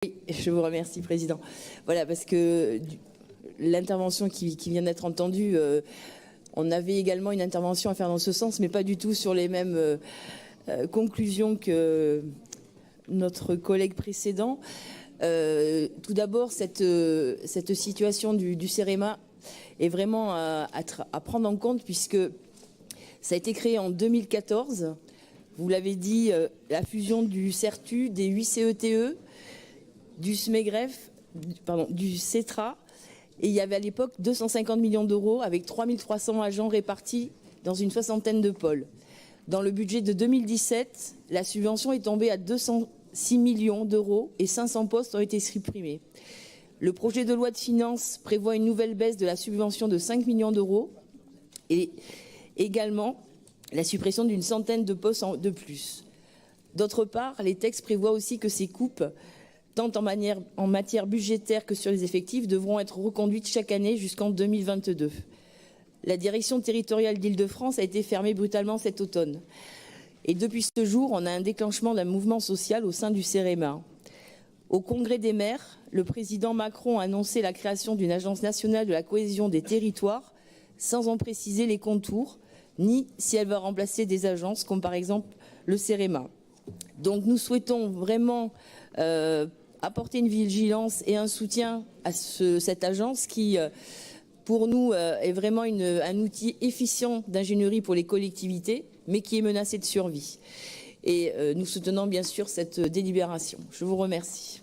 Oui, je vous remercie, Président. Voilà, parce que l'intervention qui vient d'être entendue, on avait également une intervention à faire dans ce sens, mais pas du tout sur les mêmes conclusions que notre collègue précédent. Tout d'abord, cette situation du CEREMA est vraiment à prendre en compte, puisque ça a été créé en 2014. Vous l'avez dit, la fusion du CERTU, des 8 CETE, du SMEGREF, du CETRA, et il y avait à l'époque 250 millions d'euros avec 3300 agents répartis dans une soixantaine de pôles. Dans le budget de 2017, la subvention est tombée à 206 millions d'euros et 500 postes ont été supprimés. Le projet de loi de finances prévoit une nouvelle baisse de la subvention de 5 millions d'euros et également la suppression d'une centaine de postes de plus. D'autre part, les textes prévoient aussi que ces coupes, tant en matière budgétaire que sur les effectifs, devront être reconduites chaque année jusqu'en 2022. La direction territoriale d'Île-de-France a été fermée brutalement cet automne. Et depuis ce jour, on a un déclenchement d'un mouvement social au sein du CEREMA. Au Congrès des maires, le président Macron a annoncé la création d'une agence nationale de la cohésion des territoires, sans en préciser les contours, ni si elle va remplacer des agences comme par exemple le CEREMA. Donc nous souhaitons vraiment apporter une vigilance et un soutien à cette agence qui, pour nous, est vraiment un outil efficient d'ingénierie pour les collectivités, mais qui est menacé de survie. Et nous soutenons bien sûr cette délibération. Je vous remercie.